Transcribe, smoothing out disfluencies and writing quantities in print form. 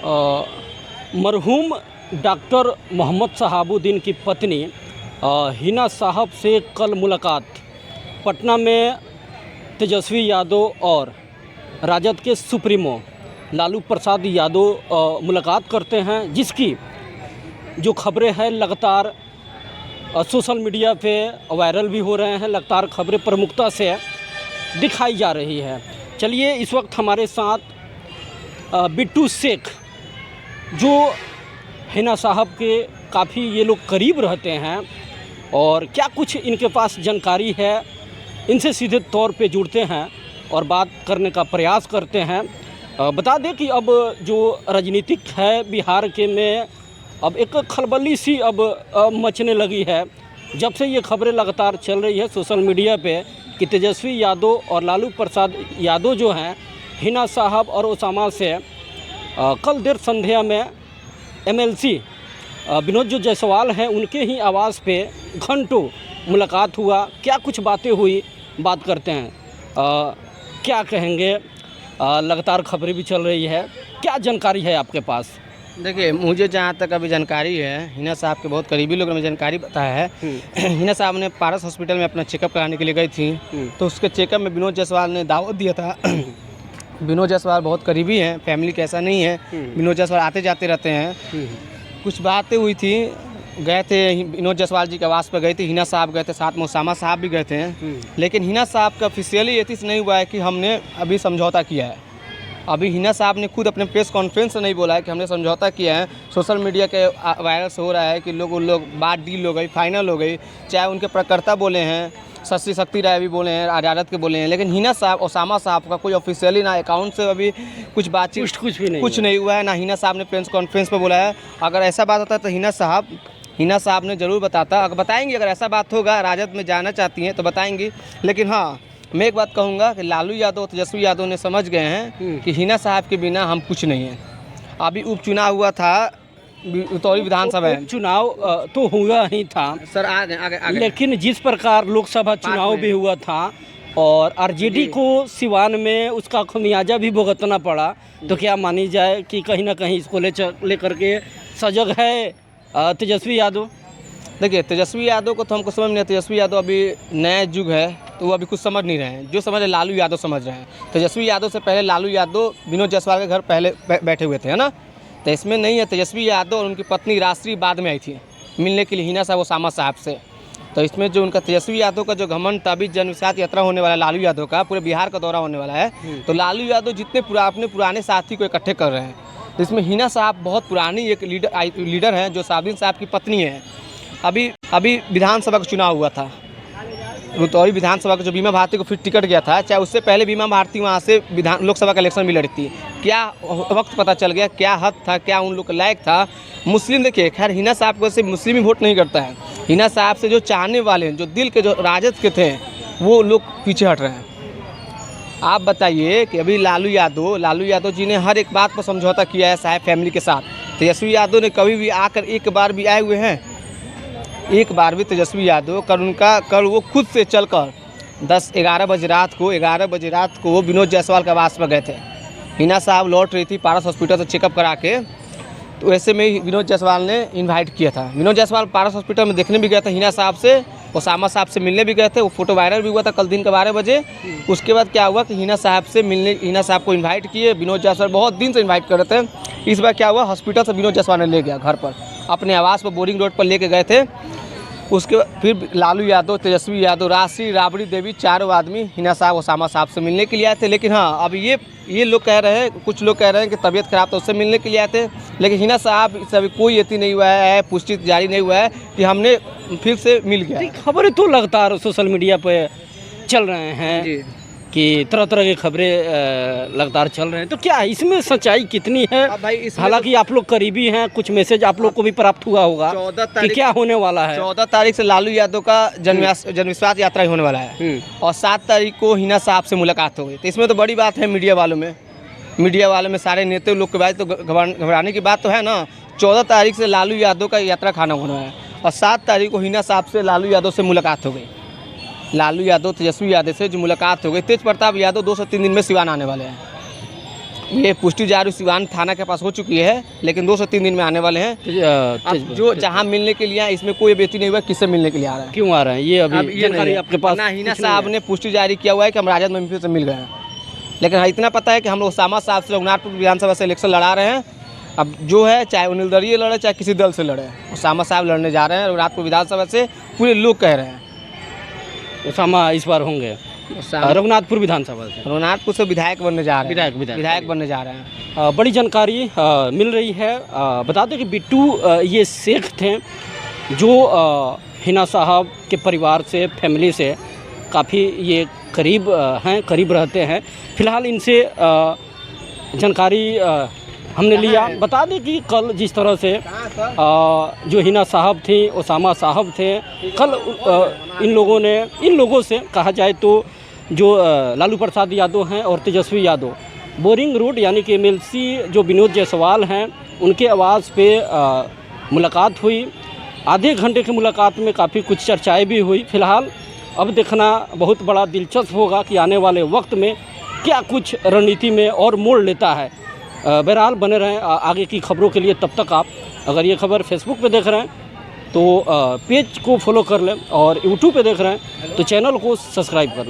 मरहूम डॉक्टर मोहम्मद शहाबुद्दीन की पत्नी हिना साहब से कल मुलाकात। पटना में तेजस्वी यादव और राजद के सुप्रीमो लालू प्रसाद यादव मुलाकात करते हैं, जिसकी जो खबरें हैं लगातार सोशल मीडिया पे वायरल भी हो रहे हैं, लगातार खबरें प्रमुखता से दिखाई जा रही है। चलिए, इस वक्त हमारे साथ बिट्टू शेख, जो हिना साहब के काफ़ी ये लोग करीब रहते हैं और क्या कुछ इनके पास जानकारी है, इनसे सीधे तौर पे जुड़ते हैं और बात करने का प्रयास करते हैं। बता दें कि अब जो राजनीतिक है बिहार के में अब एक खलबली सी अब मचने लगी है, जब से ये खबरें लगातार चल रही है सोशल मीडिया पे कि तेजस्वी यादव और लालू प्रसाद यादव जो हैं हिना साहब और ओसामा से कल देर संध्या में एमएलसी विनोद जो जायसवाल हैं उनके ही आवास पे घंटों मुलाकात हुआ। क्या कुछ बातें हुई, बात करते हैं। क्या कहेंगे, लगातार खबरें भी चल रही है, क्या जानकारी है आपके पास? देखिए, मुझे जहाँ तक अभी जानकारी है, हिना साहब के बहुत करीबी लोगों ने जानकारी बताया है। हिना साहब ने पारस हॉस्पिटल में अपना चेकअप कराने के लिए गई थी, तो उसके चेकअप में विनोद जायसवाल ने दावत दिया था। विनोद जायसवाल बहुत करीबी हैं, फैमिली का ऐसा नहीं है, विनोद जायसवाल आते जाते रहते हैं। कुछ बातें हुई थी, गए थे विनोद जायसवाल जी के आवास पर गए थे, हिना साहब गए थे, साथ में ओसामा साहब भी गए थे। लेकिन हिना साहब का ऑफिशियली ये चीज़ नहीं हुआ है कि हमने अभी समझौता किया है। अभी हिना साहब ने खुद अपने प्रेस कॉन्फ्रेंस से नहीं बोला है कि हमने समझौता किया है। सोशल मीडिया के वायरल से हो रहा है कि उन लोग बात डील हो गई, फाइनल हो गई। चाहे उनके प्रकर्ता बोले हैं, शक्ति राय भी बोले हैं, राजद के बोले हैं, लेकिन हिना साहब ओसामा साहब का कोई ऑफिशियली ना अकाउंट से अभी कुछ बातचीत कुछ नहीं हुआ है, ना हिना साहब ने प्रेस कॉन्फ्रेंस पर बोला है। अगर ऐसा बात होता है तो हिना साहब ने ज़रूर बताता, अगर बताएंगे, अगर ऐसा बात होगा, राजद में जाना चाहती हैं तो बताएंगी। लेकिन हाँ, मैं एक बात कहूँगा कि लालू यादव, तेजस्वी यादव ने समझ गए हैं कि हिना साहब के बिना हम कुछ नहीं हैं। अभी उपचुनाव हुआ था रुतौली विधानसभा चुनाव तो हुआ ही था सर, आगे। लेकिन जिस प्रकार लोकसभा चुनाव भी हुआ था और आरजेडी को सिवान में उसका खमियाजा भी भुगतना पड़ा, तो क्या मानी जाए कि कहीं ना कहीं इसको लेकर के सजग है तेजस्वी यादव? देखिए, तेजस्वी यादव को तो हमको समझ नहीं है। तेजस्वी यादव अभी नया युग है, तो वो अभी कुछ समझ नहीं रहे हैं। जो समझ रहे लालू यादव समझ रहे हैं। तेजस्वी यादव से पहले लालू यादव विनोद जायसवाल के घर पहले बैठे हुए थे, है ना। तो इसमें नहीं है। तेजस्वी यादव और उनकी पत्नी राष्ट्रीय बाद में आई थी मिलने के लिए हिना साहब ओसामा साहब से। तो इसमें जो उनका तेजस्वी यादव का जो घमंड था, अभी जनविश्वास यात्रा होने वाला है लालू यादव का, पूरे बिहार का दौरा होने वाला है, तो लालू यादव जितने अपने पुराने साथी को इकट्ठे कर रहे हैं। तो इसमें हिना साहब बहुत पुरानी एक लीडर हैं, जो साहब साहब की पत्नी है। अभी विधानसभा का चुनाव हुआ था, रुतौली विधानसभा का, जो बीमा भारती को फिर टिकट गया था। चाहे उससे पहले बीमा भारती वहाँ से लोकसभा का इलेक्शन भी लड़ी थी। क्या वक्त पता चल गया, क्या हद था, क्या उन लोग का लायक था। मुस्लिम, देखिए, खैर हिना साहब को से मुस्लिम ही वोट नहीं करता है। हिना साहब से जो चाहने वाले हैं, जो दिल के, जो राजद के थे, वो लोग पीछे हट रहे हैं। आप बताइए कि अभी लालू यादव जी ने हर एक बात पर समझौता किया है साहब फैमिली के साथ। तेजस्वी यादव ने कभी भी आकर एक बार भी आए हुए हैं? एक बार भी तेजस्वी यादव कल वो खुद से चलकर 11 बजे रात को वो विनोद जायसवाल के आवास पर गए थे। हिना साहब लौट रही थी पारस हॉस्पिटल से चेकअप करा के, तो ऐसे में विनोद जायसवाल ने इनवाइट किया था। विनोद जायसवाल पारस हॉस्पिटल में देखने भी गए थे हिना साहब से, ओसामा साहब से मिलने भी गए थे। वो फोटो वायरल भी हुआ था कल दिन के 12 बजे। उसके बाद क्या हुआ कि हिना साहब को इन्वाइट किए। विनोद जायसवाल बहुत दिन से इन्वाइट कर रहे थे। इस बार क्या हुआ, हॉस्पिटल से विनोद जायसवाल ने ले गया घर पर, अपने आवास पर बोरिंग रोड पर लेके गए थे। उसके बाद फिर लालू यादव, तेजस्वी यादव, राबड़ी देवी, चारों आदमी हिना साहब ओसामा साहब से मिलने के लिए आए थे। लेकिन हाँ, अब ये लोग कह रहे हैं, कुछ लोग कह रहे हैं कि तबीयत खराब, तो उससे मिलने के लिए आए थे। लेकिन हिना साहब से अभी कोई यति नहीं हुआ है, पुष्टि जारी नहीं हुआ है कि हमने फिर से मिल गया। खबरें तो लगातार सोशल मीडिया पे चल रहे हैं कि तरह तरह की खबरें लगातार चल रहे हैं, तो क्या इसमें सच्चाई कितनी है? हालांकि आप लोग करीबी हैं, कुछ मैसेज आप लोग को भी प्राप्त हुआ होगा कि क्या होने वाला है। 14 तारीख से लालू यादव का जनविश्वास यात्रा होने वाला है और 7 तारीख को हिना साहब से मुलाकात हो गई। तो इसमें तो बड़ी बात है मीडिया वालों में सारे नेता लोग के बाद तो घबराने की बात तो है ना। 14 तारीख से लालू यादव का यात्रा खाना होना है और 7 तारीख को हिना साहब से लालू यादव से मुलाकात हो गई। लालू यादव तेजस्वी यादव से जो मुलाकात हो गई। तेज प्रताप यादव 2 से 3 दिन में सिवान आने वाले हैं। ये पुष्टि जारी सिवान थाना के पास हो चुकी है, लेकिन 2 से 3 दिन में आने वाले हैं। अब जो जहाँ मिलने के लिए आए, इसमें कोई व्यक्ति नहीं हुआ किससे मिलने के लिए आ रहा है। क्यों आ रहे हैं ये अब अभी ये जानकारी नहीं है। आपके पास? ना हिना साहब ने पुष्टि जारी किया हुआ है कि हम राजद में से मिल गए हैं, लेकिन हाँ इतना पता है कि हम लोग उसामा साहब से रघुनाथपुर विधानसभा से इलेक्शन लड़ा रहे हैं। अब जो है चाहे वो निर्दलीय लड़े चाहे किसी दल से लड़े, उसामा साहब लड़ने जा रहे हैं रघुनाथपुर विधानसभा से, पूरे लोग कह रहे हैं। उसामा इस बार होंगे रघुनाथपुर विधानसभा से, रघुनाथपुर से विधायक बनने जा रहे हैं। विधायक बनने जा रहे हैं। बड़ी जानकारी मिल रही है। बता दें कि बिट्टू ये शेख थे जो हिना साहब के परिवार से, फैमिली से काफ़ी ये करीब हैं, करीब रहते हैं। फिलहाल इनसे जानकारी हमने लिया। बता दें कि कल जिस तरह से जो हिना साहब थी, उसामा साहब थे, कल इन लोगों से कहा जाए तो जो लालू प्रसाद यादव हैं और तेजस्वी यादव, बोरिंग रोड यानी कि एमएलसी जो विनोद जायसवाल हैं, उनके आवास पे मुलाकात हुई। आधे घंटे की मुलाकात में काफ़ी कुछ चर्चाएं भी हुई। फिलहाल अब देखना बहुत बड़ा दिलचस्प होगा कि आने वाले वक्त में क्या कुछ रणनीति में और मोड़ लेता है। बहरहाल बने रहें आगे की खबरों के लिए। तब तक आप अगर ये खबर फेसबुक पे देख रहे हैं तो पेज को फॉलो कर लें, और यूट्यूब पे देख रहे हैं तो चैनल को सब्सक्राइब कर लें।